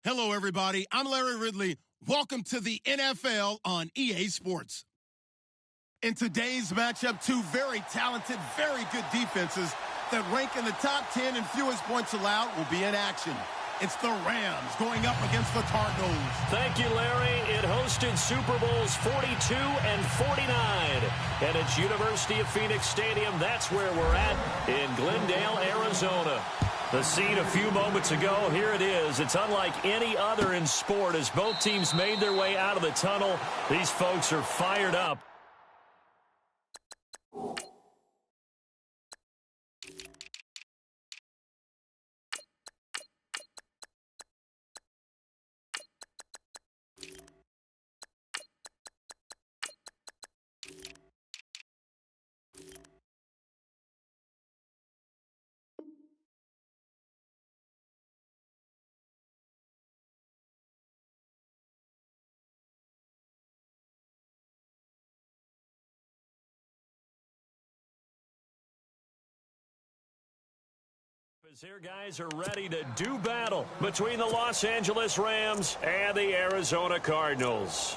Hello, everybody. I'm Larry Ridley. Welcome to the NFL on EA Sports. In today's matchup, two very talented, very good defenses that rank in the top 10 and fewest points allowed will be in action. It's the Rams going up against the Cardinals. Thank you, Larry. It hosted Super Bowls 42 and 49. And it's University of Phoenix Stadium. That's where we're at in Glendale, Arizona. The scene a few moments ago, here it is. It's unlike any other in sport as both teams made their way out of the tunnel. These folks are fired up. Here, guys are ready to do battle between the Los Angeles Rams and the Arizona Cardinals.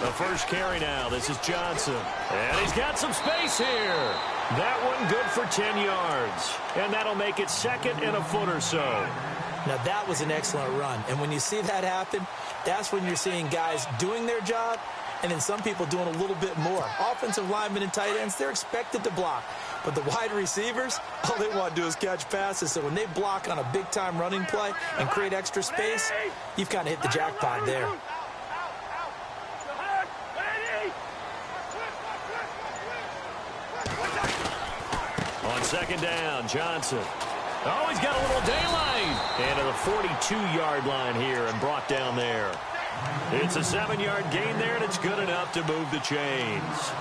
The first carry now. This is Johnson. And he's got some space here. That one good for 10 yards. And that'll make it second and a foot or so. Now, that was an excellent run. And when you see that happen, that's when you're seeing guys doing their job and then some people doing a little bit more. Offensive linemen and tight ends, they're expected to block. But the wide receivers, all they want to do is catch passes. So when they block on a big-time running play and create extra space, you've kind of hit the jackpot there. On second down, Johnson. Oh, he's got a little daylight. And to the 42-yard line here and brought down there. It's a 7-yard gain there, and it's good enough to move the chains.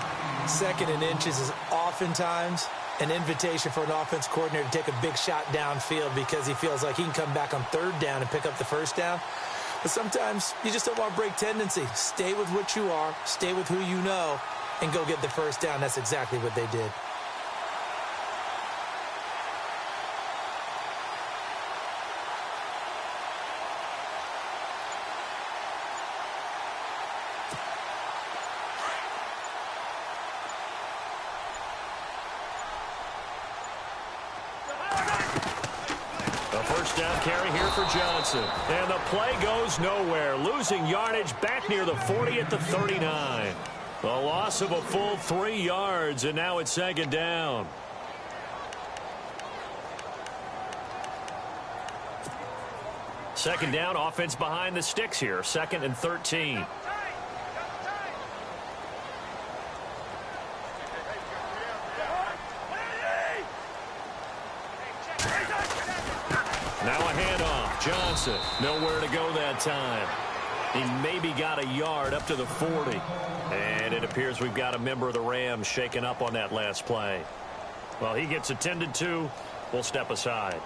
Second and inches is oftentimes an invitation for an offense coordinator to take a big shot downfield because he feels like he can come back on third down and pick up the first down. But sometimes you just don't want to break tendency. Stay with what you are, stay with who you know, and go get the first down. That's exactly what they did. First down carry here for Johnson. And the play goes nowhere. Losing yardage back near the 40 at the 39. The loss of a full 3 yards, and now it's second down. Second down, offense behind the sticks here. Second and 13. Now a handoff. Johnson, nowhere to go that time. He maybe got a yard up to the 40. And it appears we've got a member of the Rams shaken up on that last play. Well, he gets attended to. We'll step aside.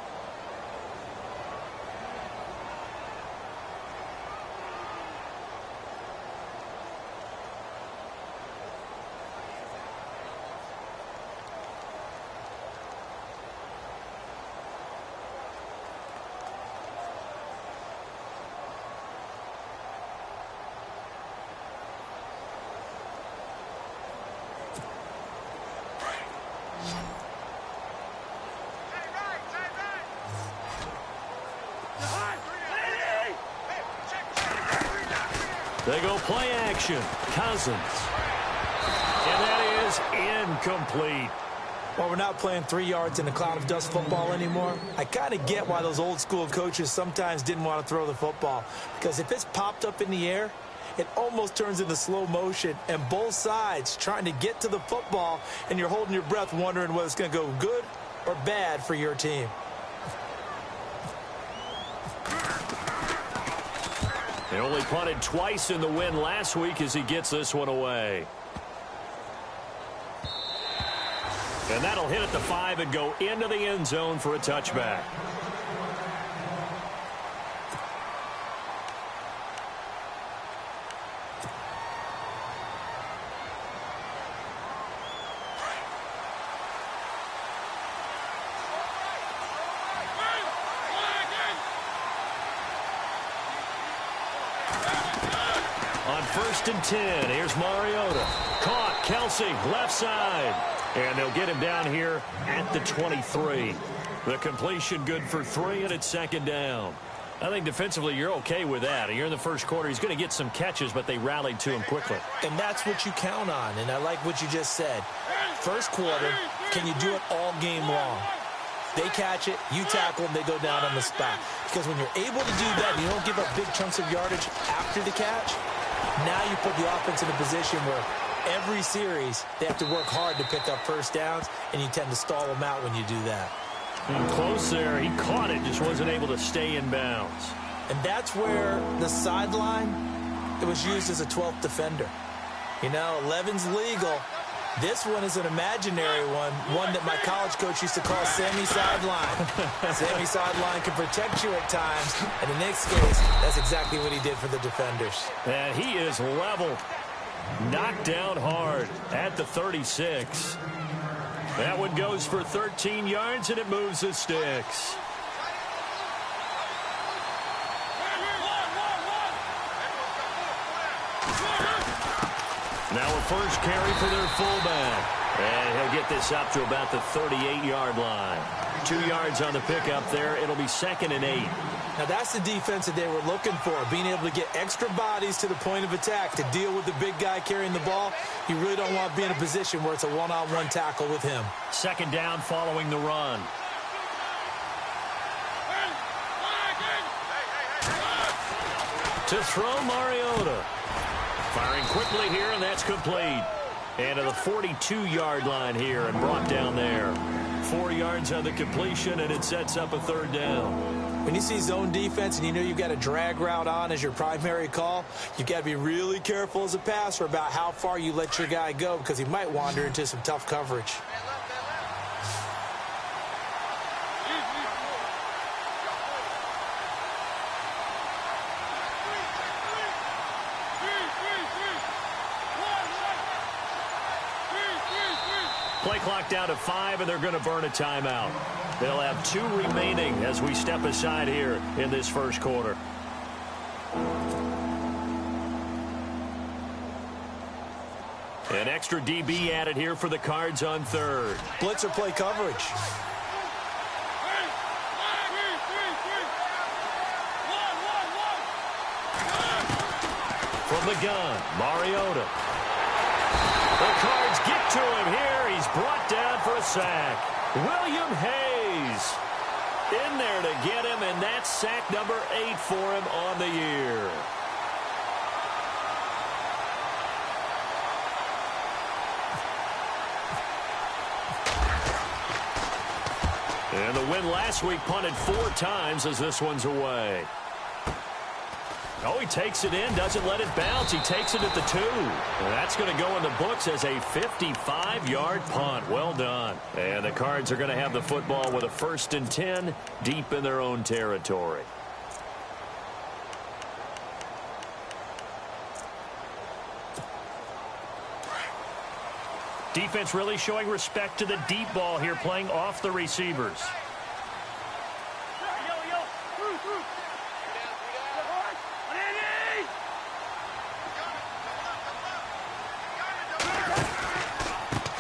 They go play action. Cousins. And that is incomplete. Well, we're not playing 3 yards in a cloud of dust football anymore. I kind of get why those old school coaches sometimes didn't want to throw the football. Because if it's popped up in the air, it almost turns into slow motion. And both sides trying to get to the football, and you're holding your breath wondering whether it's going to go good or bad for your team. He only punted twice in the win last week as he gets this one away. And that'll hit at the 5 and go into the end zone for a touchback. On 1st and 10, here's Mariota. Caught, Kelsey, left side. And they'll get him down here at the 23. The completion good for 3, and it's 2nd down. I think defensively you're okay with that. You're in the first quarter. He's going to get some catches, but they rallied to him quickly. And that's what you count on, and I like what you just said. First quarter, can you do it all game long? They catch it, you tackle them, they go down on the spot. Because when you're able to do that, you don't give up big chunks of yardage after the catch, now you put the offense in a position where every series they have to work hard to pick up first downs, and you tend to stall them out when you do that. Close there. He caught it, just wasn't able to stay in bounds. And that's where the sideline, it was used as a 12th defender. You know, 11's legal. This one is an imaginary one that my college coach used to call Sammy Sideline. Sammy Sideline can protect you at times, and in this case, that's exactly what he did for the defenders. And he is level. Knocked down hard at the 36. That one goes for 13 yards, and it moves the sticks. Now a first carry for their fullback. And he'll get this up to about the 38-yard line. 2 yards on the pickup there. It'll be 2nd and 8. Now that's the defense that they were looking for, being able to get extra bodies to the point of attack to deal with the big guy carrying the ball. You really don't want to be in a position where it's a one-on-one tackle with him. 2nd down following the run. To throw, Mariota. Firing quickly here, and that's complete. And to the 42-yard line here and brought down there. 4 yards on the completion, and it sets up a 3rd down. When you see zone defense and you know you've got a drag route on as your primary call, you've got to be really careful as a passer about how far you let your guy go because he might wander into some tough coverage. Play clock down to 5, and they're going to burn a timeout. They'll have 2 remaining as we step aside here in this first quarter. An extra DB added here for the Cards on 3rd. Blitzer play coverage. From the gun, Mariota. The Cards get to him here. He's brought down for a sack. William Hayes in there to get him, and that's sack number 8 for him on the year. And the win last week punted 4 times as this one's away. Oh, he takes it in, doesn't let it bounce. He takes it at the 2. And that's going to go in the books as a 55-yard punt. Well done. And the Cards are going to have the football with a 1st and 10 deep in their own territory. Defense really showing respect to the deep ball here, playing off the receivers.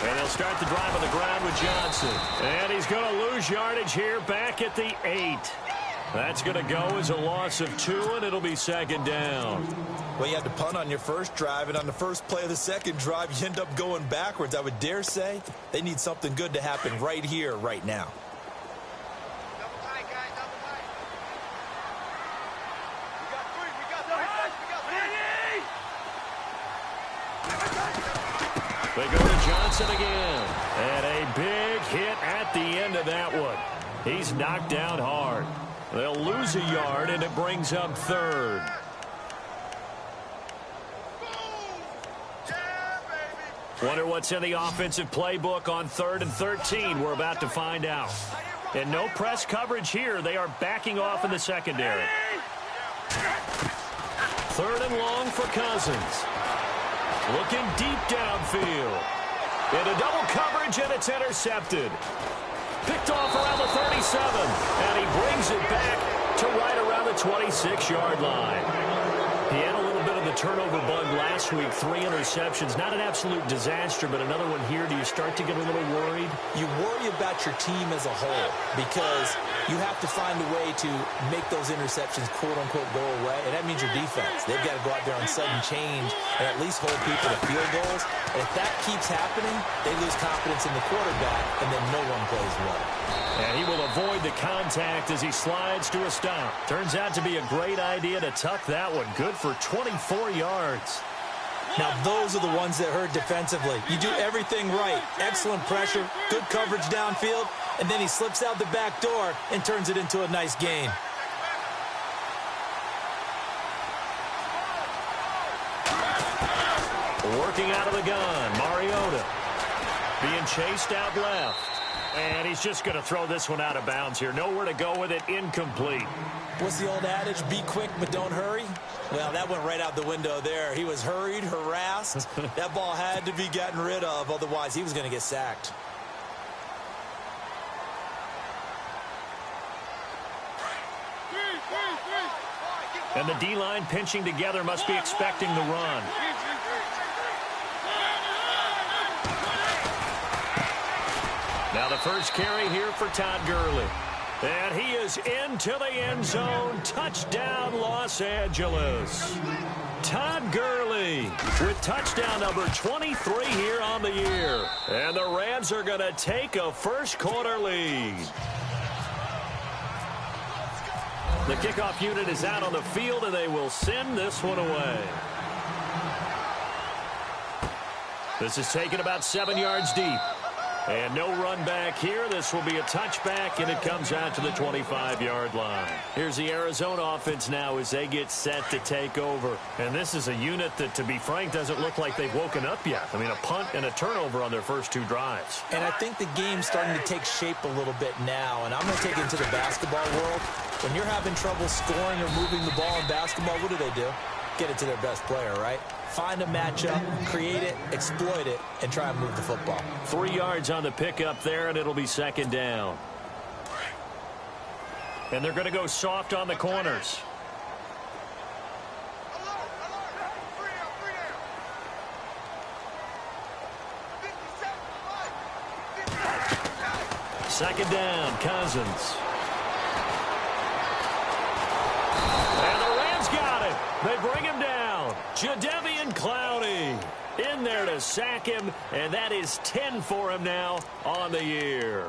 And they'll start the drive on the ground with Johnson. And he's going to lose yardage here back at the 8. That's going to go as a loss of 2, and it'll be 2nd down. Well, you had to punt on your first drive, and on the first play of the second drive, you end up going backwards. I would dare say they need something good to happen right here, right now. They go to Johnson again. And a big hit at the end of that one. He's knocked down hard. They'll lose a yard, and it brings up 3rd. Wonder what's in the offensive playbook on 3rd and 13. We're about to find out. And no press coverage here. They are backing off in the secondary. 3rd and long for Cousins. Looking deep downfield. Into double coverage, and it's intercepted. Picked off around the 37, and he brings it back to right around the 26-yard line. He had a little bit of the turnover bug last week, 3 interceptions. Not an absolute disaster, but another one here. Do you start to get a little worried? You worry about your team as a whole because you have to find a way to make those interceptions, quote-unquote, go away, and that means your defense. They've got to go out there on sudden change and at least hold people to field goals. And if that keeps happening, they lose confidence in the quarterback, and then no one plays well. And he will avoid the contact as he slides to a stop. Turns out to be a great idea to tuck that one. Good for 24 yards. Now, those are the ones that hurt defensively. You do everything right. Excellent pressure, good coverage downfield, and then he slips out the back door and turns it into a nice gain. Working out of the gun, Mariota. Being chased out left. And he's just going to throw this one out of bounds here. Nowhere to go with it, incomplete. What's the old adage? Be quick, but don't hurry. Well, that went right out the window there. He was hurried, harassed. That ball had to be gotten rid of, otherwise he was going to get sacked. And the D-line pinching together, must be expecting the run. Now the first carry here for Todd Gurley. And he is into the end zone. Touchdown, Los Angeles. Todd Gurley with touchdown number 23 here on the year. And the Rams are going to take a first-quarter lead. The kickoff unit is out on the field, and they will send this one away. This is taken about 7 yards deep. And no run back here. This will be a touchback, and it comes out to the 25-yard line. Here's the Arizona offense now as they get set to take over. And this is a unit that, to be frank, doesn't look like they've woken up yet. I mean, a punt and a turnover on their first 2 drives. And I think the game's starting to take shape a little bit now. And I'm going to take it into the basketball world. When you're having trouble scoring or moving the ball in basketball, what do? Get it to their best player, right? Find a matchup, create it, exploit it, and try and move the football. 3 yards on the pickup there, and it'll be second down. And they're going to go soft on the corners. Second down, Cousins. And the Rams got it. They bring him down. Jadeveon Clowney in there to sack him, and that is 10 for him now on the year.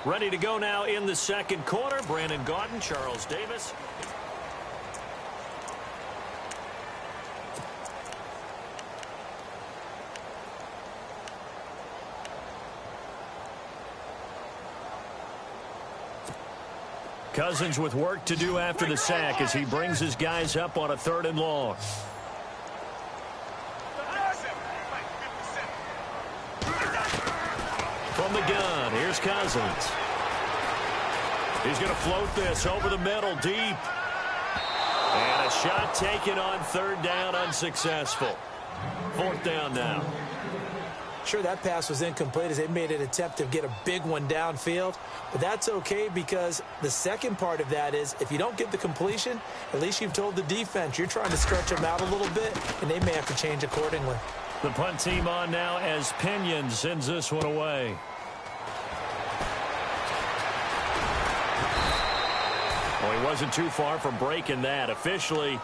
Ready to go now in the second quarter. Brandon Gaudin, Charles Davis. Cousins with work to do after the sack as he brings his guys up on a 3rd and long. From the gun, here's Cousins. He's going to float this over the middle, deep. And a shot taken on 3rd down, unsuccessful. 4th down now. Sure, that pass was incomplete as they made an attempt to get a big one downfield. But that's okay because the second part of that is if you don't get the completion, at least you've told the defense you're trying to stretch them out a little bit, and they may have to change accordingly. The punt team on now as Pinion sends this one away. Well, he wasn't too far from breaking that. Officially,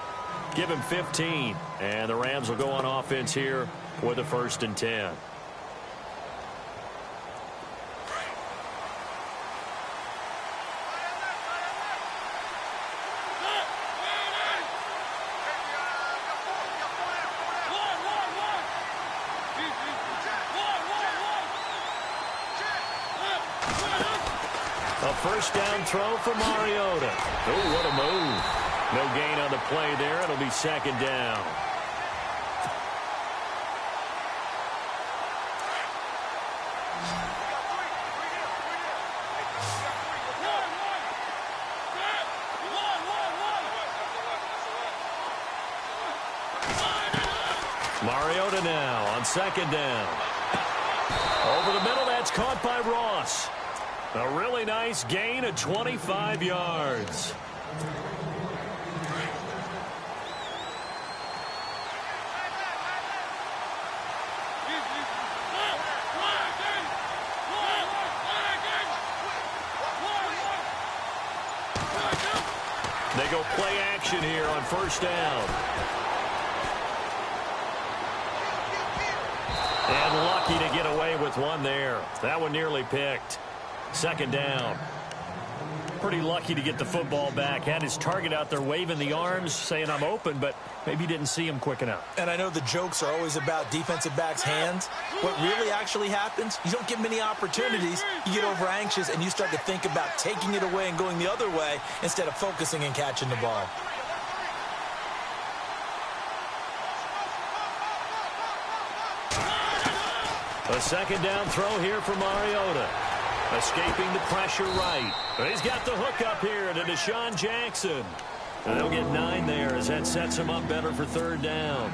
give him 15. And the Rams will go on offense here with a 1st and 10. A first down throw for Mariota. Oh, what a move. No gain on the play there. It'll be second down. Mariota now on second down. Over the middle, that's caught by Ross. A really nice gain of 25 yards. They go play action here on first down. And lucky to get away with one there. That one nearly picked. Second down. Pretty lucky to get the football back. Had his target out there waving the arms, saying I'm open, but maybe didn't see him quick enough. And I know the jokes are always about defensive backs' hands. What really actually happens, you don't get many opportunities. You get over anxious and you start to think about taking it away and going the other way instead of focusing and catching the ball. A second down throw here for Mariota. Escaping the pressure right. He's got the hook up here to Deshaun Jackson. And they'll get 9 there as that sets him up better for third down.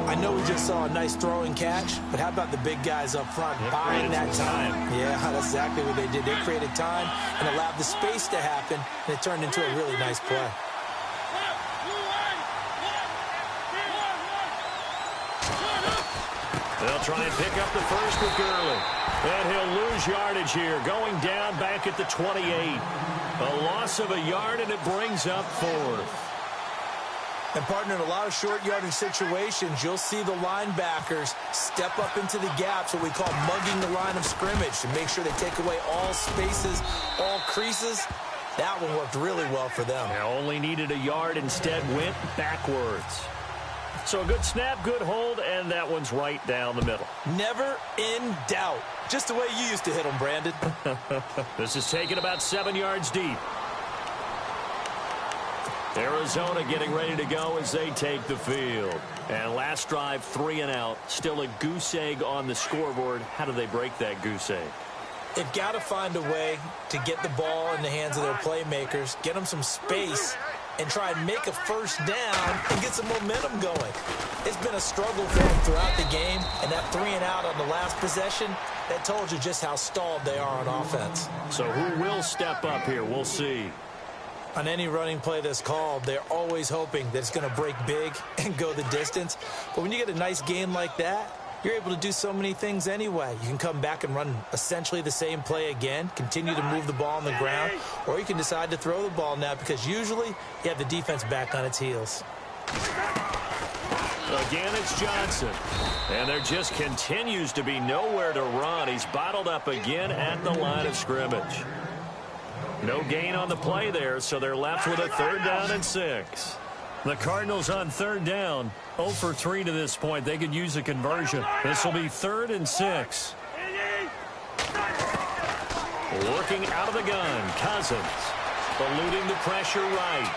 I know we just saw a nice throwing catch, but how about the big guys up front buying that time? Yeah, that's exactly what they did. They created time and allowed the space to happen, and it turned into a really nice play. They'll try and pick up the first with Gurley. And he'll lose yardage here, going down back at the 28. A loss of a yard, and it brings up 4th. And, partner, in a lot of short yardage situations, you'll see the linebackers step up into the gaps, what we call mugging the line of scrimmage, to make sure they take away all spaces, all creases. That one worked really well for them. They only needed a yard, instead went backwards. So a good snap, good hold, and that one's right down the middle. Never in doubt. Just the way you used to hit them, Brandon. This is taken about 7 yards deep. Arizona getting ready to go as they take the field. And last drive, 3 and out. Still a goose egg on the scoreboard. How do they break that goose egg? They've got to find a way to get the ball in the hands of their playmakers, get them some space, and try and make a first down and get some momentum going. It's been a struggle for them throughout the game, and that 3 and out on the last possession, that told you just how stalled they are on offense. So who will step up here? We'll see. On any running play that's called, they're always hoping that it's going to break big and go the distance. But when you get a nice game like that, you're able to do so many things anyway. You can come back and run essentially the same play again, continue to move the ball on the ground, or you can decide to throw the ball now because usually you have the defense back on its heels. Again, it's Johnson. And there just continues to be nowhere to run. He's bottled up again at the line of scrimmage. No gain on the play there, so they're left with a 3rd down and 6. The Cardinals on 3rd down, 0 for 3 to this point. They could use a conversion. This will be 3rd and 6. Working out of the gun, Cousins. Eluding the pressure right.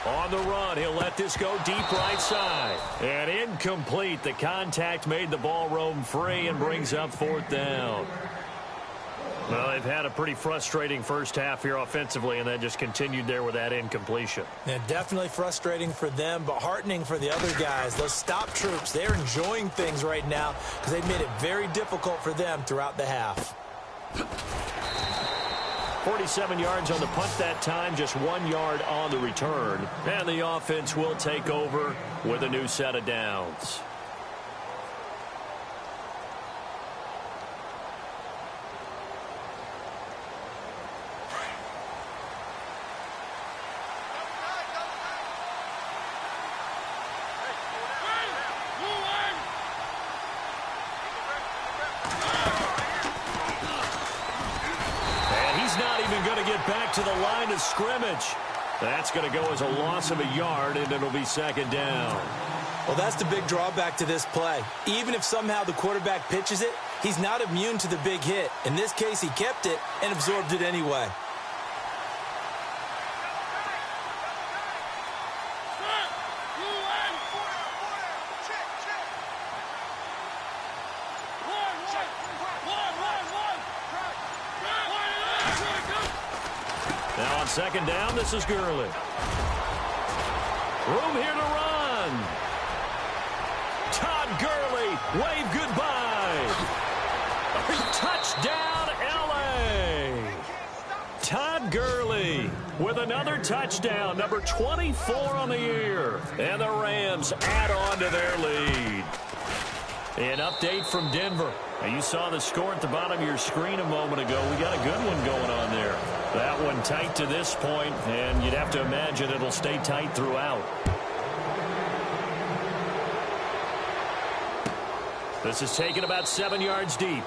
On the run, he'll let this go deep right side. And incomplete. The contact made the ball roam free and brings up 4th down. Well, they've had a pretty frustrating first half here offensively, and then just continued there with that incompletion. Yeah, definitely frustrating for them, but heartening for the other guys. Those stop troops, they're enjoying things right now because they've made it very difficult for them throughout the half. 47 yards on the punt that time, just 1 yard on the return. And the offense will take over with a new set of downs. Back to the line of scrimmage. That's going to go as a loss of a yard, and it'll be 2nd down. Well, that's the big drawback to this play. Even if somehow the quarterback pitches it, he's not immune to the big hit. In this case, he kept it and absorbed it anyway. Now on 2nd down, this is Gurley. Room here to run. Wave goodbye. Touchdown, L.A. Todd Gurley with another touchdown, number 24 on the year. And the Rams add on to their lead. An update from Denver. Now, you saw the score at the bottom of your screen a moment ago. We got a good one going on there. That one tight to this point, and you'd have to imagine it'll stay tight throughout. This is taken about 7 yards deep.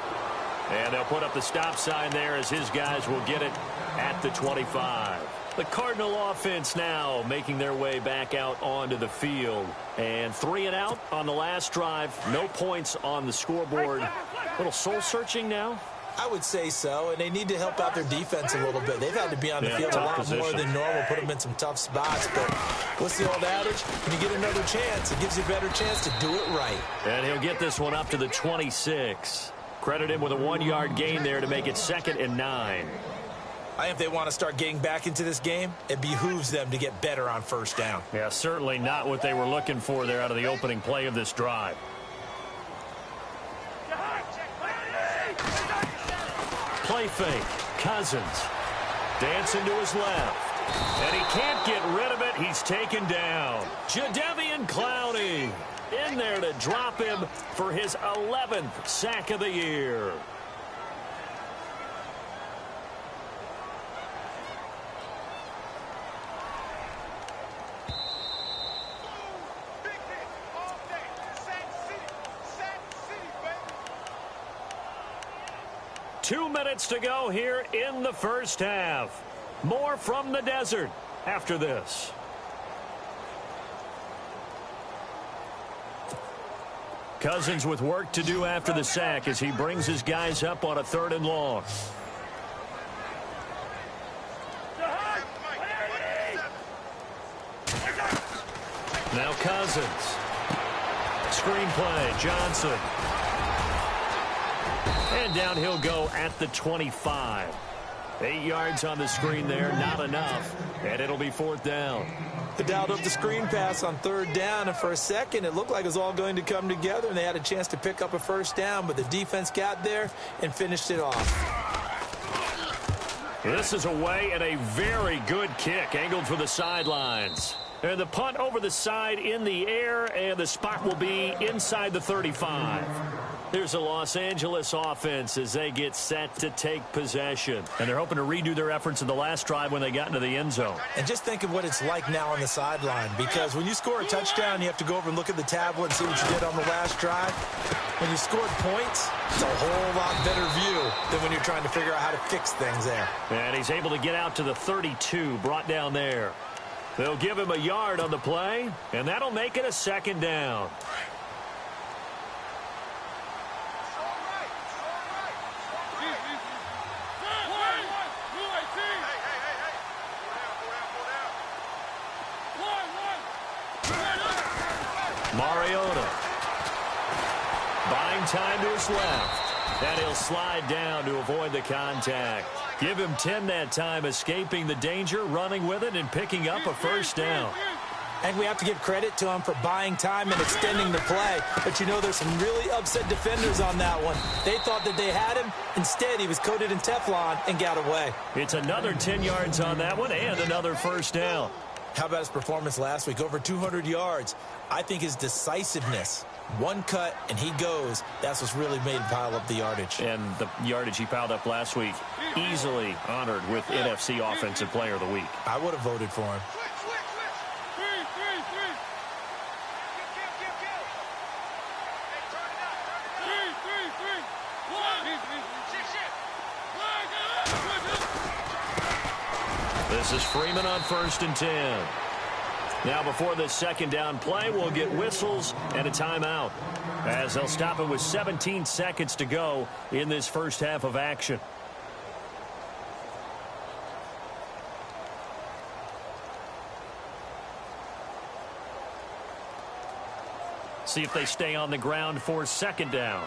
And they'll put up the stop sign there as his guys will get it at the 25. The Cardinal offense now making their way back out onto the field. And 3 and out on the last drive. No points on the scoreboard. A little soul-searching now? I would say so, and they need to help out their defense a little bit. They've had to be on the field a lot more than normal, put them in some tough spots. But what's the old adage? When you get another chance, it gives you a better chance to do it right. And he'll get this one up to the 26. Credit him with a 1-yard gain there to make it 2nd and 9. I think if they want to start getting back into this game, it behooves them to get better on first down. Yeah, certainly not what they were looking for there out of the opening play of this drive. Play fake. Cousins. Dancing to his left. And he can't get rid of it. He's taken down. Jadeveon Clowney in there to drop him for his 11th sack of the year. Two minutes to go here in the first half. More from the desert after this. Cousins with work to do after the sack as he brings his guys up on a 3rd and long. Now Cousins. Screenplay, Johnson. And down he'll go at the 25. 8 yards on the screen there, not enough. And it'll be 4th down. They dialed up the screen pass on 3rd down, and for a second it looked like it was all going to come together, and they had a chance to pick up a first down, but the defense got there and finished it off. This is away and a very good kick, angled for the sidelines. And the punt over the side in the air, and the spot will be inside the 35. There's a Los Angeles offense as they get set to take possession. And they're hoping to redo their efforts in the last drive when they got into the end zone. And just think of what it's like now on the sideline, because when you score a touchdown, you have to go over and look at the tablet and see what you did on the last drive. When you scored points, it's a whole lot better view than when you're trying to figure out how to fix things there. And he's able to get out to the 32, brought down there. They'll give him a yard on the play, and that'll make it a 2nd down. Mariota. Buying time to his left. And he'll slide down to avoid the contact. Give him 10 that time, escaping the danger, running with it, and picking up a first down. And we have to give credit to him for buying time and extending the play. But you know, there's some really upset defenders on that one. They thought that they had him. Instead, he was coated in Teflon and got away. It's another 10 yards on that one and another first down. How about his performance last week? Over 200 yards. I think his decisiveness, one cut and he goes, that's what's really made him pile up the yardage. And the yardage he piled up last week, easily honored with NFC Offensive Player of the Week. I would have voted for him. This is Freeman on 1st and 10. Now before this 2nd down play, we'll get whistles and a timeout, as they'll stop it with 17 seconds to go in this first half of action. See if they stay on the ground for 2nd down.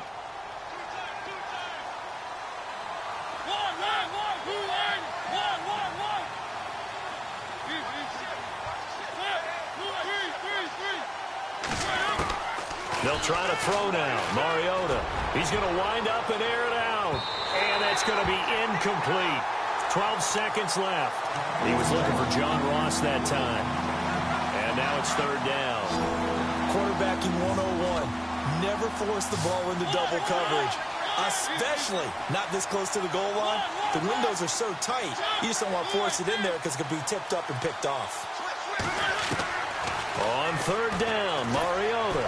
They'll try to throw now. Mariota. He's going to wind up and air it out. And that's going to be incomplete. 12 seconds left. He was looking for John Ross that time. And now it's third down. Quarterbacking 101. Never force the ball into double coverage, especially not this close to the goal line. The windows are so tight, you just don't want to force it in there because it could be tipped up and picked off. On third down, Mariota.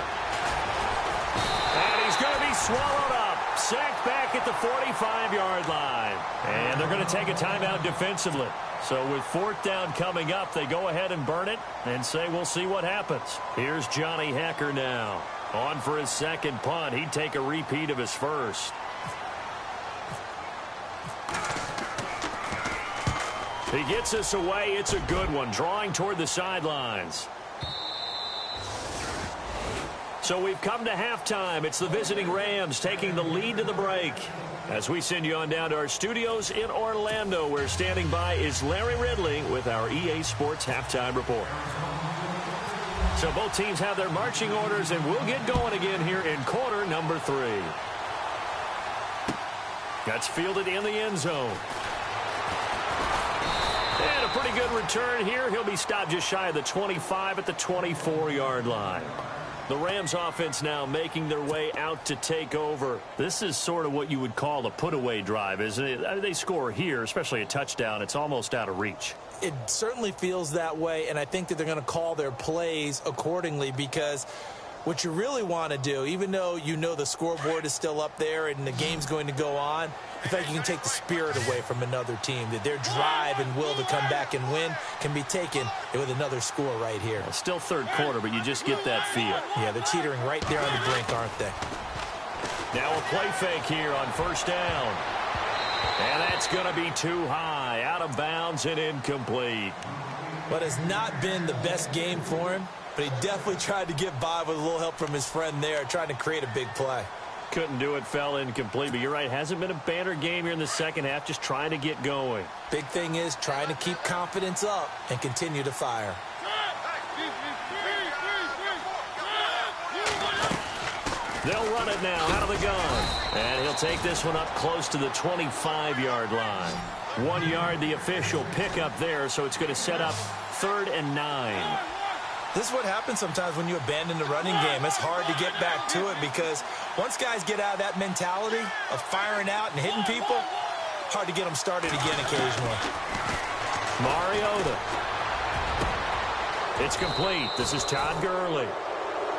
And he's going to be swallowed up. Sacked back at the 45-yard line. And they're going to take a timeout defensively. So with fourth down coming up, they go ahead and burn it and say we'll see what happens. Here's Johnny Hekker now. On for his second punt. He'd take a repeat of his first. He gets us away. It's a good one. Drawing toward the sidelines. So we've come to halftime. It's the visiting Rams taking the lead to the break. As we send you on down to our studios in Orlando, where standing by is Larry Ridley with our EA Sports Halftime Report. So both teams have their marching orders, and we'll get going again here in quarter number 3. That's fielded in the end zone. And a pretty good return here. He'll be stopped just shy of the 25 at the 24-yard line. The Rams offense now making their way out to take over. This is sort of what you would call a put-away drive, isn't it? They score here, especially a touchdown. It's almost out of reach. It certainly feels that way, and I think that they're going to call their plays accordingly, because what you really want to do, even though you know the scoreboard is still up there and the game's going to go on, I think you can take the spirit away from another team, that their drive and will to come back and win can be taken with another score right here. Well, still third quarter, but you just get that feel. Yeah, they're teetering right there on the brink, aren't they? Now a play fake here on first down. And that's going to be too high, out of bounds and incomplete. But it's not been the best game for him, but he definitely tried to get by with a little help from his friend there, trying to create a big play. Couldn't do it, fell incomplete, but you're right, hasn't been a banner game here in the second half, just trying to get going. Big thing is trying to keep confidence up and continue to fire. They'll run it now out of the gun. And he'll take this one up close to the 25-yard line. 1 yard, the official pickup there, so it's going to set up 3rd and 9. This is what happens sometimes when you abandon the running game. It's hard to get back to it, because once guys get out of that mentality of firing out and hitting people, hard to get them started again occasionally. Mariota. It's complete. This is Todd Gurley.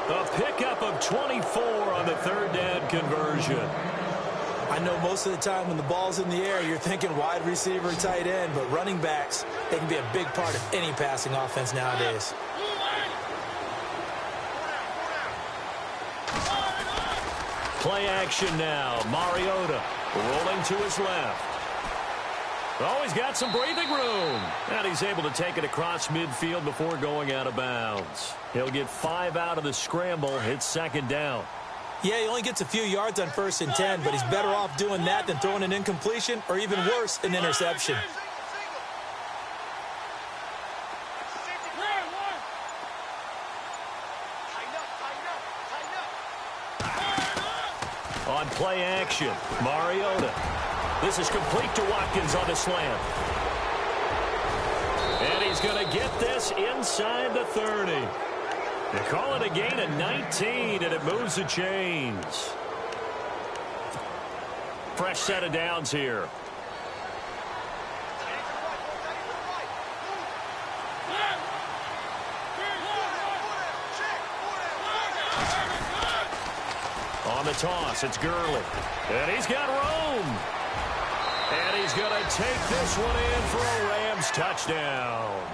A pickup of 24 on the 3rd down conversion. I know most of the time when the ball's in the air, you're thinking wide receiver, tight end, but running backs, they can be a big part of any passing offense nowadays. Play action now. Mariota rolling to his left. Oh, he's got some breathing room. And he's able to take it across midfield before going out of bounds. He'll get 5 out of the scramble. It's 2nd down. Yeah, he only gets a few yards on 1st and 10, but he's better off doing that than throwing an incompletion, or even worse, an interception. On play action, Mariota. This is complete to Watkins on the slant. And he's going to get this inside the 30. They call it a gain of 19, and it moves the chains. Fresh set of downs here. On the toss, it's Gurley. And he's got room. And he's going to take this one in for a Rams touchdown.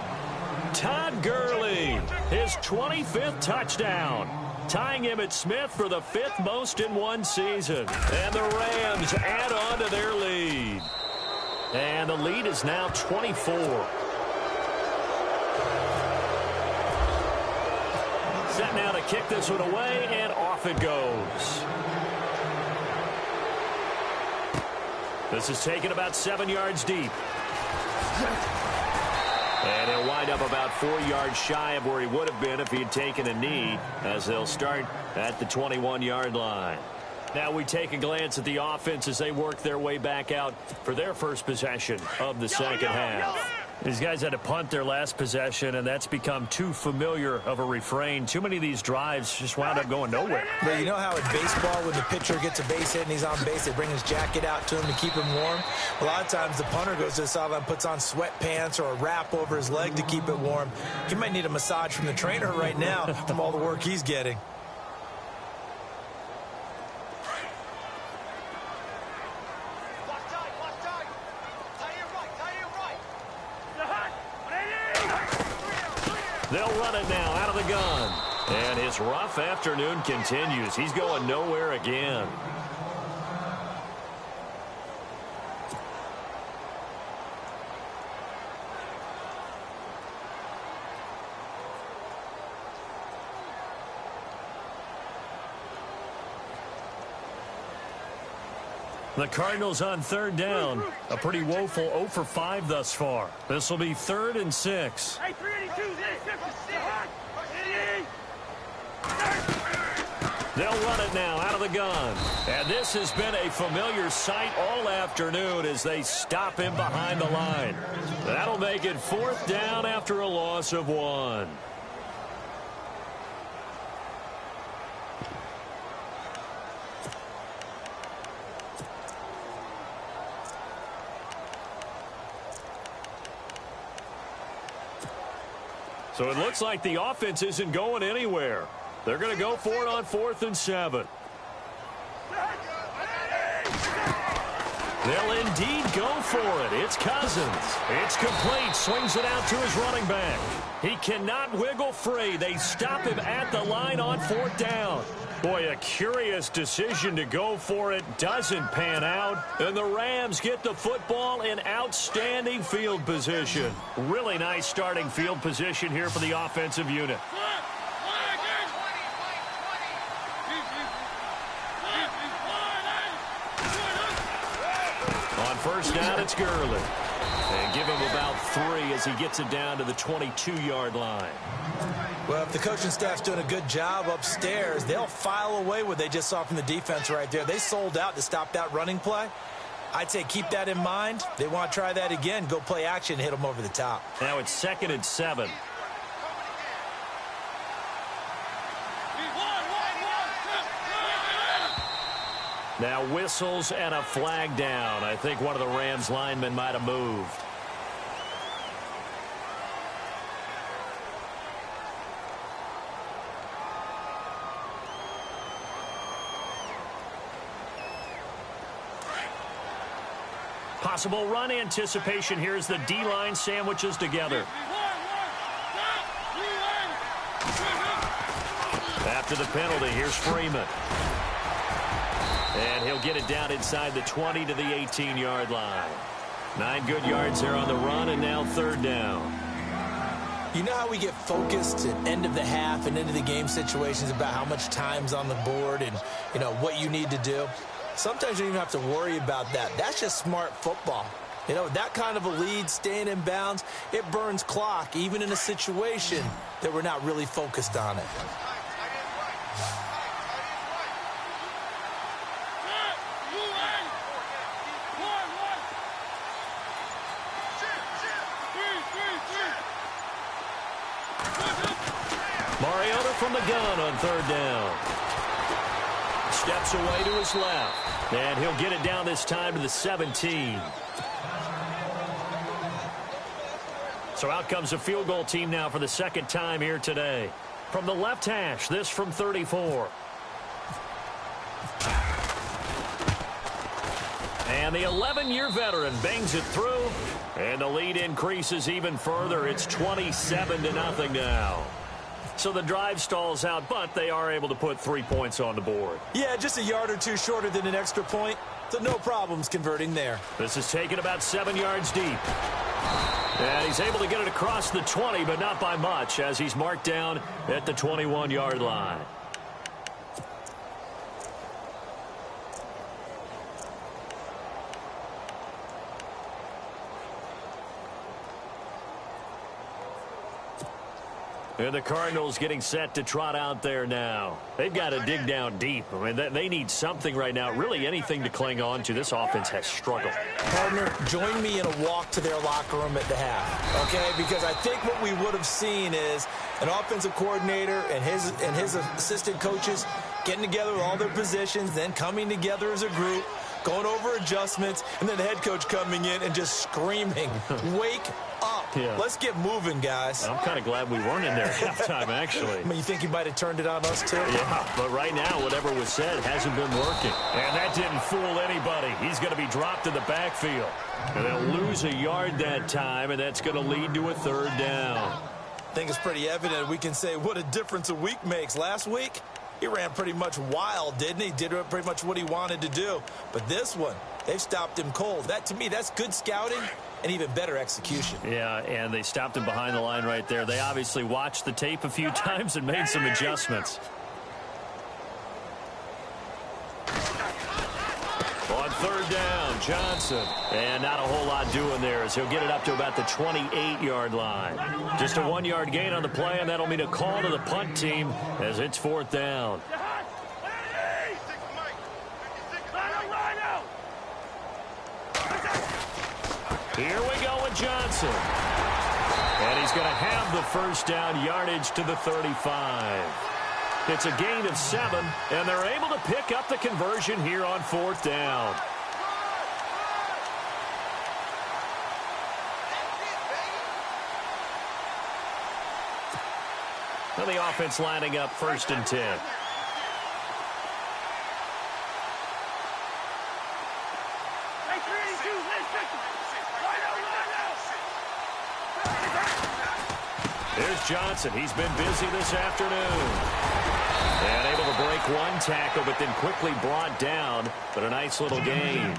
Todd Gurley, his 25th touchdown, tying him at Smith for the 5th most in one season. And the Rams add on to their lead. And the lead is now 24. Set now to kick this one away, and off it goes. This is taken about 7 yards deep. And he'll wind up about 4 yards shy of where he would have been if he had taken a knee, as they'll start at the 21-yard line. Now we take a glance at the offense as they work their way back out for their first possession of the second half. These guys had to punt their last possession, and that's become too familiar of a refrain. Too many of these drives just wound up going nowhere. But you know how in baseball, when the pitcher gets a base hit and he's on base, they bring his jacket out to him to keep him warm? A lot of times the punter goes to the sideline, puts on sweatpants or a wrap over his leg to keep it warm. He might need a massage from the trainer right now from all the work he's getting. They'll run it now out of the gun. And his rough afternoon continues. He's going nowhere again. The Cardinals on third down. A pretty woeful 0 for 5 thus far. This will be 3rd and 6. They'll run it now out of the gun. And this has been a familiar sight all afternoon as they stop him behind the line. That'll make it 4th down after a loss of 1. So it looks like the offense isn't going anywhere. They're going to go for it on 4th and 7. They'll indeed go for it. It's Cousins. It's complete. Swings it out to his running back. He cannot wiggle free. They stop him at the line on 4th down. Boy, a curious decision to go for it. Doesn't pan out. And the Rams get the football in outstanding field position. Really nice starting field position here for the offensive unit. On 1st down, it's Gurley. And give him about 3 as he gets it down to the 22-yard line. Well, if the coaching staff's doing a good job upstairs, they'll file away what they just saw from the defense right there. They sold out to stop that running play. I'd say keep that in mind. They want to try that again. Go play action, hit them over the top. Now it's 2nd and 7. Now whistles and a flag down. I think one of the Rams linemen might have moved. Possible run anticipation here as the D-line sandwiches together. After the penalty, here's Freeman. And he'll get it down inside the 20 to the 18-yard line. 9 good yards there on the run, and now 3rd down. You know how we get focused at end of the half and end of the game situations about how much time's on the board and, you know, what you need to do? Sometimes you don't even have to worry about that. That's just smart football. You know, that kind of a lead, staying in bounds, it burns clock, even in a situation that we're not really focused on it. Mariota from the gun on 3rd down. Steps away to his left. And he'll get it down this time to the 17. So out comes the field goal team now for the 2nd time here today. From the left hash, this from 34. And the 11-year veteran bangs it through. And the lead increases even further. It's 27-0 now. So the drive stalls out, but they are able to put 3 points on the board. Yeah, just a yard or two shorter than an extra point. So no problems converting there. This is taken about 7 yards deep. And he's able to get it across the 20, but not by much, as he's marked down at the 21-yard line. And the Cardinals getting set to trot out there now. They've got to dig down deep. I mean, they need something right now, really anything to cling on to. This offense has struggled. Partner, join me in a walk to their locker room at the half, okay? Because I think what we would have seen is an offensive coordinator and his assistant coaches getting together with all their positions, then coming together as a group, going over adjustments, and then the head coach coming in and just screaming, wake up. Yeah. Let's get moving, guys. I'm kind of glad we weren't in there at halftime, actually. I mean, you think he might have turned it on us, too? Yeah, but right now, whatever was said hasn't been working. And that didn't fool anybody. He's going to be dropped in the backfield. And they'll lose a yard that time, and that's going to lead to a third down. I think it's pretty evident. We can say what a difference a week makes. Last week, he ran pretty much wild, didn't he? Did pretty much what he wanted to do. But this one, they've stopped him cold. That, to me, that's good scouting and even better execution. Yeah, and they stopped him behind the line right there. They obviously watched the tape a few times and made some adjustments. On third down, Johnson. And not a whole lot doing there as he'll get it up to about the 28-yard line. Just a 1-yard gain on the play, and that'll mean a call to the punt team as it's fourth down. Here we go with Johnson. And he's going to have the first down, yardage to the 35. It's a gain of 7, and they're able to pick up the conversion here on fourth down. Well, the offense lining up first and 10. There's Johnson. He's been busy this afternoon. And able to break one tackle, but then quickly brought down. But a nice little gain.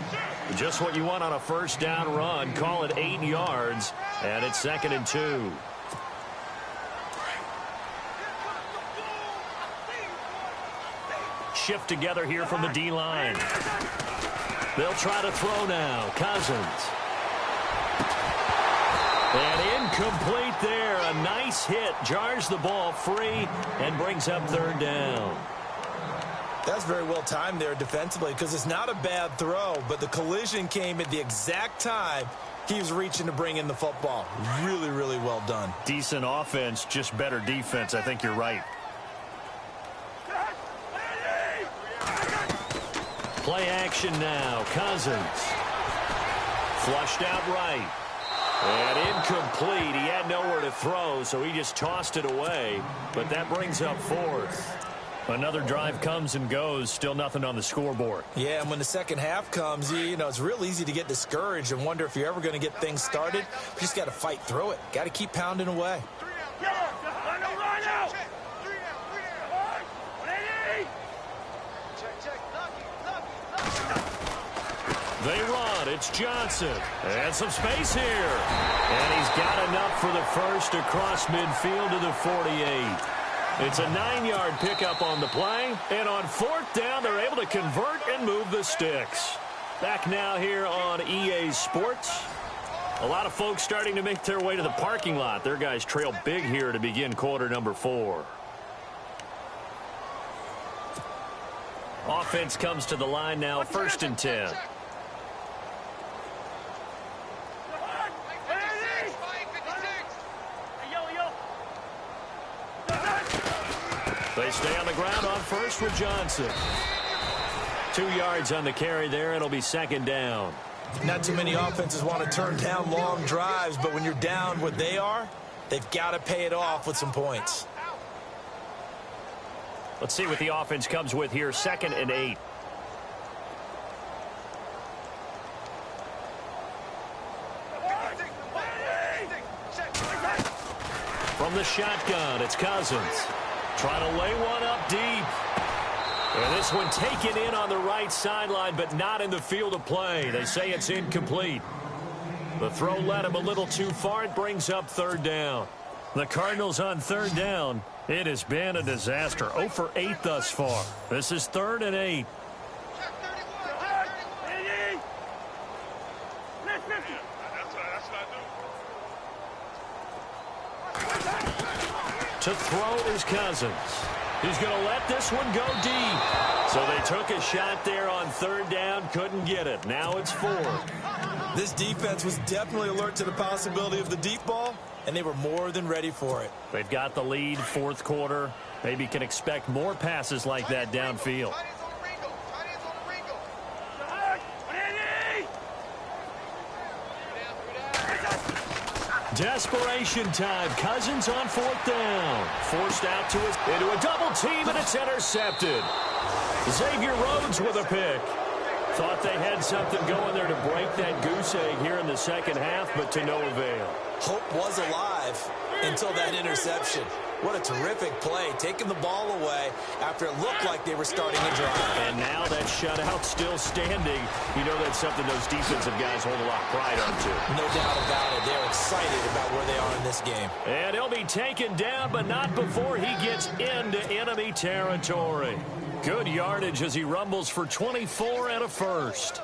Just what you want on a first down run. Call it 8 yards. And it's 2nd and 2. Shift together here from the D-line. They'll try to throw now. Cousins. And incomplete there. A nice hit. Jars the ball free and brings up third down. That's very well timed there defensively because it's not a bad throw, but the collision came at the exact time he was reaching to bring in the football. Really, really well done. Decent offense, just better defense. I think you're right. Play action now. Cousins. Flushed out right. And incomplete. He had nowhere to throw, so he just tossed it away. But that brings up fourth. Another drive comes and goes. Still nothing on the scoreboard. Yeah, and when the second half comes, you know, it's real easy to get discouraged and wonder if you're ever going to get things started. You just got to fight through it. Got to keep pounding away. They run. It's Johnson. And some space here. And he's got enough for the first across midfield to the 48. It's a 9-yard pickup on the play. And on fourth down, they're able to convert and move the sticks. Back now here on EA Sports. A lot of folks starting to make their way to the parking lot. Their guys trail big here to begin quarter number 4. Offense comes to the line now, first and 10. They stay on the ground on first with Johnson. 2 yards on the carry there. It'll be second down. Not too many offenses want to turn down long drives, but when you're down what they are, they've got to pay it off with some points. Let's see what the offense comes with here. 2nd and 8. From the shotgun, it's Cousins. Trying to lay one up deep. And this one taken in on the right sideline, but not in the field of play. They say it's incomplete. The throw led him a little too far. It brings up third down. The Cardinals on third down. It has been a disaster. 0 for 8 thus far. This is 3rd and 8. To throw is Cousins. He's going to let this one go deep. So they took a shot there on third down, couldn't get it. Now it's fourth. This defense was definitely alert to the possibility of the deep ball, and they were more than ready for it. They've got the lead, fourth quarter. Maybe can expect more passes like that downfield. Desperation time. Cousins on fourth down. Forced out to into a double team, and it's intercepted. Xavier Rhodes with a pick. Thought they had something going there to break that goose egg here in the second half, but to no avail. Hope was alive until that interception. What a terrific play, taking the ball away after it looked like they were starting a drive. And now that shutout still standing. You know that's something those defensive guys hold a lot of pride on, too. No doubt about it. They're excited about where they are in this game. And he'll be taken down, but not before he gets into enemy territory. Good yardage as he rumbles for 24 and a first.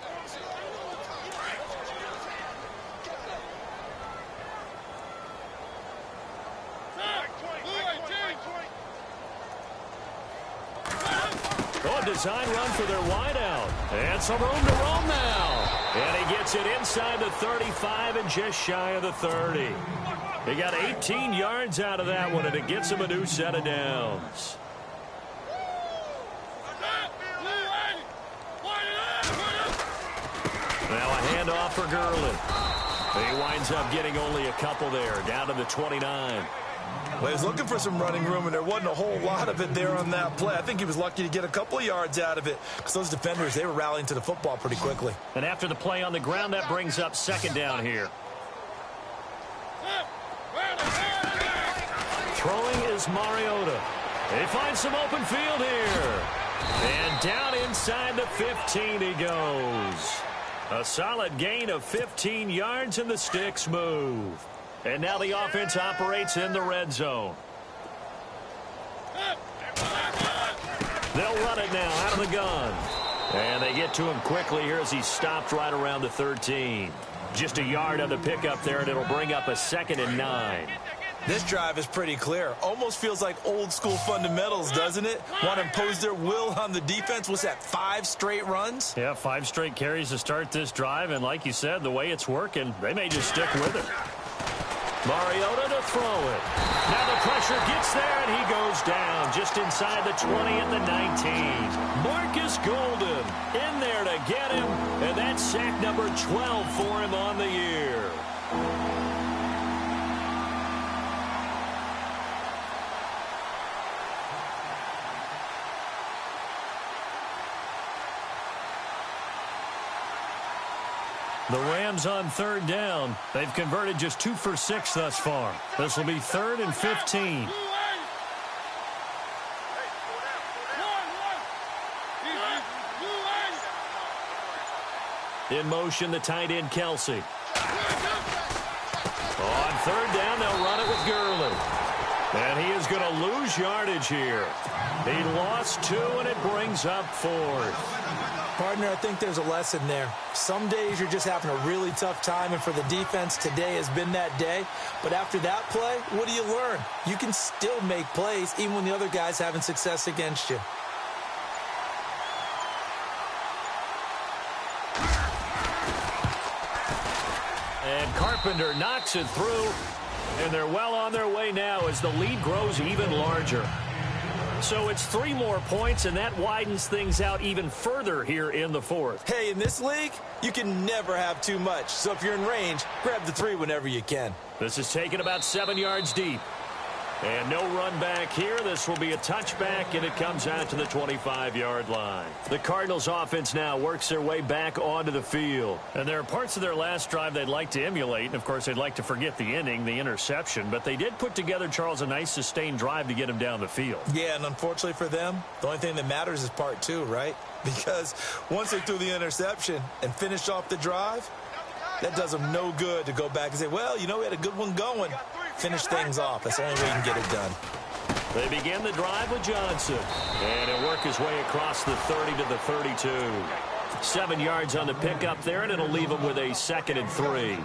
Design run for their wideout. And some room to roam now. And he gets it inside the 35 and just shy of the 30. He got 18 yards out of that one, and it gets him a new set of downs. Now a handoff for Gurley. He winds up getting only a couple there, down to the 29. Well, he was looking for some running room, and there wasn't a whole lot of it there on that play. I think he was lucky to get a couple of yards out of it because those defenders, they were rallying to the football pretty quickly. And after the play on the ground, that brings up second down here. Throwing is Mariota. They find some open field here. And down inside the 15 he goes. A solid gain of 15 yards, and the sticks move. And now the offense operates in the red zone. They'll run it now out of the gun. And they get to him quickly here as he's stopped right around the 13. Just a yard on the pickup there, and it'll bring up a 2nd and 9. This drive is pretty clear. Almost feels like old school fundamentals, doesn't it? Want to impose their will on the defense. Was that 5 straight runs? Yeah, 5 straight carries to start this drive. And like you said, the way it's working, they may just stick with it. Mariota to throw it. Now the pressure gets there, and he goes down just inside the 20 at the 19. Marcus Golden in there to get him, and that's sack number 12 for him on the year. The Rams on third down. They've converted just 2 for 6 thus far. This will be 3rd and 15. In motion, the tight end, Kelsey. On third down, they'll run it with Gurley. And he is going to lose yardage here. He lost 2, and it brings up 4th. Partner, I think there's a lesson there. Some days you're just having a really tough time, and for the defense, today has been that day. But after that play, what do you learn? You can still make plays even when the other guy's having success against you. And Carpenter knocks it through, and they're well on their way now as the lead grows even larger. So it's 3 more points, and that widens things out even further here in the 4th. Hey, in this league, you can never have too much. So if you're in range, grab the 3 whenever you can. This is taken about 7 yards deep. And no run back here. This will be a touchback, and it comes out to the 25-yard line. The Cardinals offense now works their way back onto the field. And there are parts of their last drive they'd like to emulate. And, of course, they'd like to forget the inning, the interception. But they did put together, Charles, a nice sustained drive to get him down the field. Yeah, and unfortunately for them, the only thing that matters is part 2, right? Because once they threw the interception and finished off the drive, that does them no good to go back and say, well, you know, we had a good one going. Finish things off. That's the only way you can get it done. They begin the drive with Johnson. And he'll work his way across the 30 to the 32. 7 yards on the pickup there, and it'll leave him with a 2nd and 3.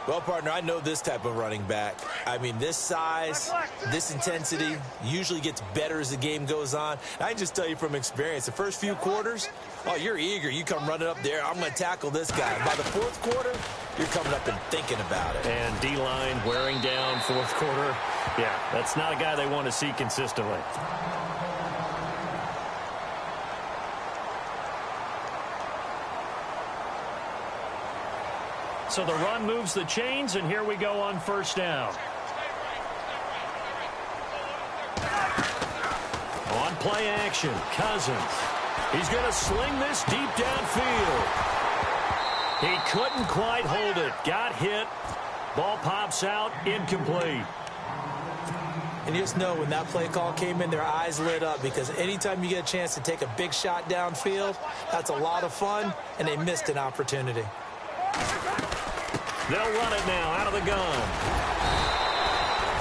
Well, partner, I know this type of running back. I mean, this size, this intensity usually gets better as the game goes on. I can just tell you from experience, the first few quarters, oh, you're eager. You come running up there, I'm going to tackle this guy. By the fourth quarter, you're coming up and thinking about it. And D-line wearing down fourth quarter. Yeah, that's not a guy they want to see consistently. So the run moves the chains, and here we go on first down. On play action, Cousins. He's going to sling this deep downfield. He couldn't quite hold it. Got hit. Ball pops out, incomplete. And you just know when that play call came in, their eyes lit up, because anytime you get a chance to take a big shot downfield, that's a lot of fun, and they missed an opportunity. They'll run it now out of the gun.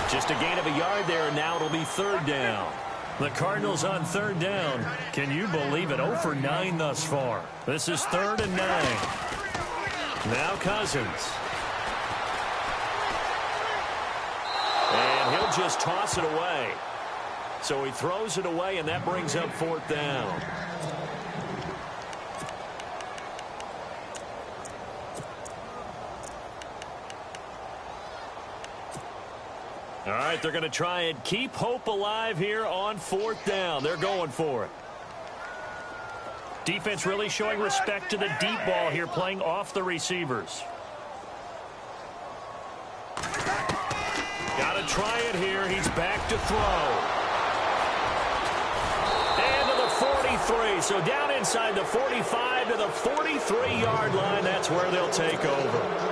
Just a gain of a yard there, and now it'll be third down. The Cardinals on third down. Can you believe it? 0 for 9 thus far. This is 3rd and 9. Now Cousins. And he'll just toss it away. So he throws it away, and that brings up 4th down. All right, they're going to try and keep hope alive here on 4th down. They're going for it. Defense really showing respect to the deep ball here, playing off the receivers. Got to try it here. He's back to throw. And to the 43. So down inside the 45 to the 43-yard line. That's where they'll take over.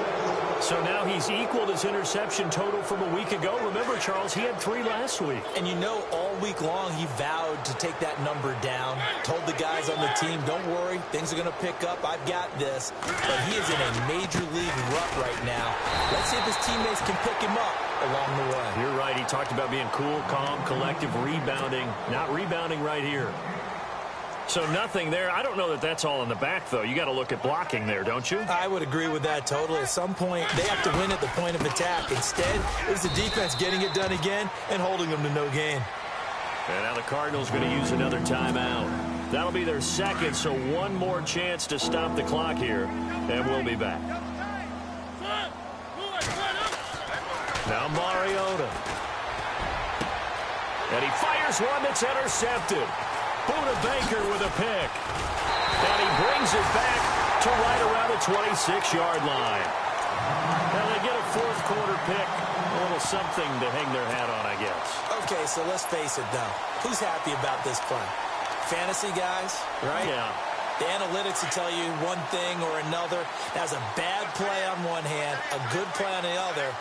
So now he's equaled his interception total from a week ago. Remember, Charles, he had 3 last week. And you know, all week long he vowed to take that number down. Told the guys on the team, don't worry, things are going to pick up. I've got this. But he is in a major league rut right now. Let's see if his teammates can pick him up along the way. You're right. He talked about being cool, calm, collective, rebounding. Not rebounding right here. So nothing there. I don't know that that's all in the back, though. You got to look at blocking there, don't you? I would agree with that totally. At some point, they have to win at the point of attack. Instead, it was the defense getting it done again and holding them to no gain. And now the Cardinals going to use another timeout. That'll be their second, so one more chance to stop the clock here, and we'll be back. Now Mariota. And he fires one that's intercepted. Buda Baker with a pick. And he brings it back to right around the 26-yard line. Now they get a fourth quarter pick. A little something to hang their hat on, I guess. Okay, so let's face it, though. Who's happy about this play? Fantasy guys, right? Yeah. The analytics will tell you one thing or another. That's a bad play on one hand, a good play on the other,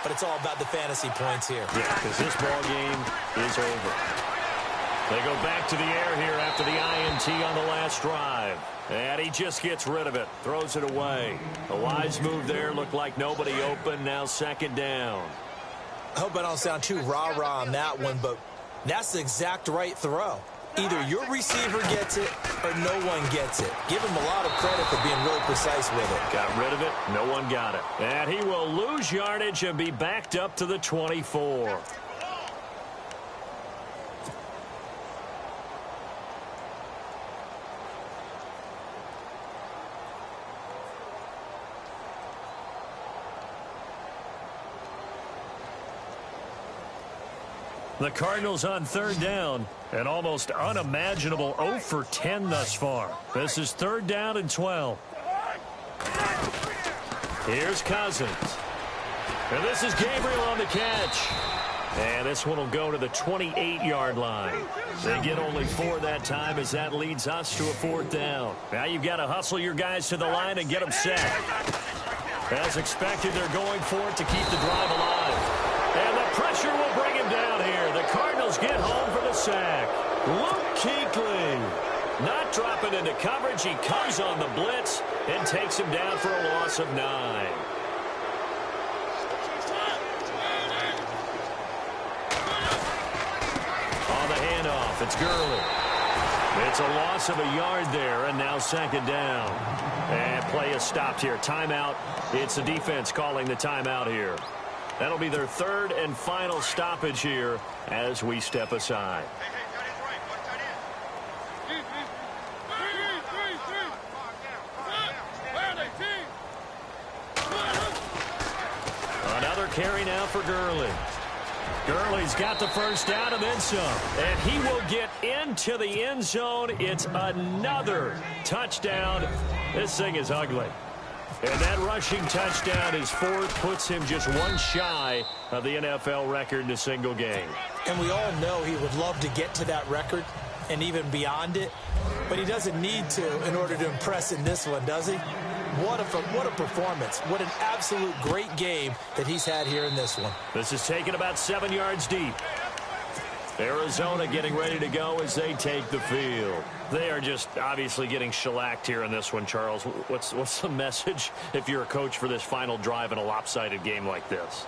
but it's all about the fantasy points here. Yeah, because this ball game is over. They go back to the air here after the INT on the last drive. And he just gets rid of it. Throws it away. A wise move there. Looked like nobody open. Now 2nd down. I hope I don't sound too rah-rah on that one, but that's the exact right throw. Either your receiver gets it or no one gets it. Give him a lot of credit for being really precise with it. Got rid of it. No one got it. And he will lose yardage and be backed up to the 24. The Cardinals on 3rd down. An almost unimaginable 0 for 10 thus far. This is 3rd down and 12. Here's Cousins. And this is Gabriel on the catch. And this one will go to the 28-yard line. They get only 4 that time as that leads us to a 4th down. Now you've got to hustle your guys to the line and get them set. As expected, they're going for it to keep the drive alive. And the pressure will bring him down here. The Cardinals get home for the sack. Luke Kuechly not dropping into coverage. He comes on the blitz and takes him down for a loss of 9. On the handoff, it's Gurley. It's a loss of a yard there, and now second down. And play is stopped here. Timeout. It's the defense calling the timeout here. That'll be their third and final stoppage here as we step aside. Another carry now for Gurley. Gurley's got the first down and then some. And he will get into the end zone. It's another touchdown. This thing is ugly. And that rushing touchdown is fourth, puts him just one shy of the NFL record in a single game. And we all know he would love to get to that record and even beyond it. But he doesn't need to in order to impress in this one, does he? What a performance. What an absolute great game that he's had here in this one. This is taken about 7 yards deep. Arizona getting ready to go as they take the field. They are just obviously getting shellacked here in this one, Charles. What's the message if you're a coach for this final drive in a lopsided game like this?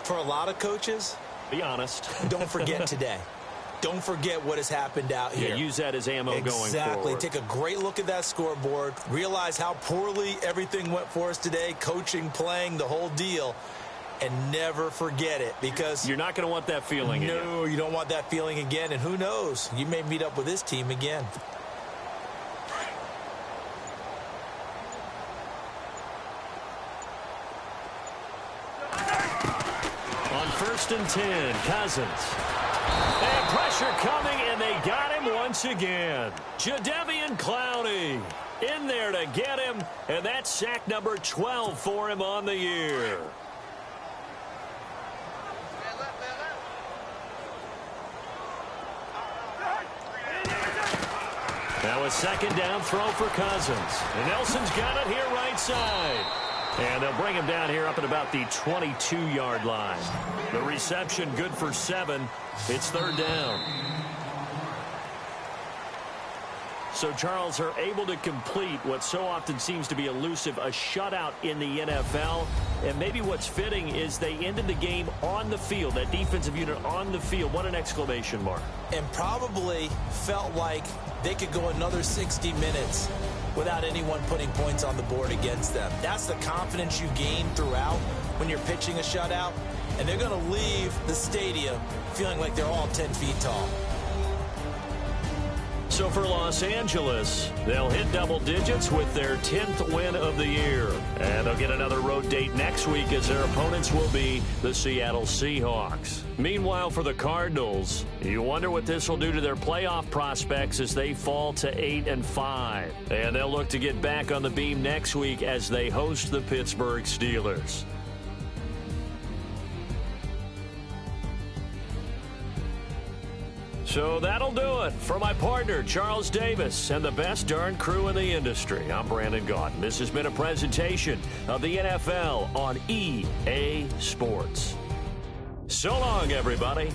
For a lot of coaches, be honest. Don't forget today. Don't forget what has happened out here. Yeah, use that as ammo going forward. Exactly. Take a great look at that scoreboard. Realize how poorly everything went for us today. Coaching, playing, the whole deal. And never forget it, because you're not going to want that feeling again. No, you don't want that feeling again. And who knows? You may meet up with this team again. On 1st and 10, Cousins. And pressure coming, and they got him once again. Jadeveon Clowney in there to get him, and that's sack number 12 for him on the year. Now a second down throw for Cousins. And Nelson's got it here right side. And they'll bring him down here up at about the 22-yard line. The reception good for 7. It's third down. So, Charles, are able to complete what so often seems to be elusive, a shutout in the NFL. And maybe what's fitting is they ended the game on the field, that defensive unit on the field. What an exclamation mark. And probably felt like they could go another 60 minutes without anyone putting points on the board against them. That's the confidence you gain throughout when you're pitching a shutout. And they're going to leave the stadium feeling like they're all 10 feet tall. So for Los Angeles, they'll hit double digits with their 10th win of the year. And they'll get another road date next week as their opponents will be the Seattle Seahawks. Meanwhile, for the Cardinals, you wonder what this will do to their playoff prospects as they fall to 8-5. And they'll look to get back on the beam next week as they host the Pittsburgh Steelers. So that'll do it for my partner, Charles Davis, and the best darn crew in the industry. I'm Brandon Gaudin. This has been a presentation of the NFL on EA Sports. So long, everybody.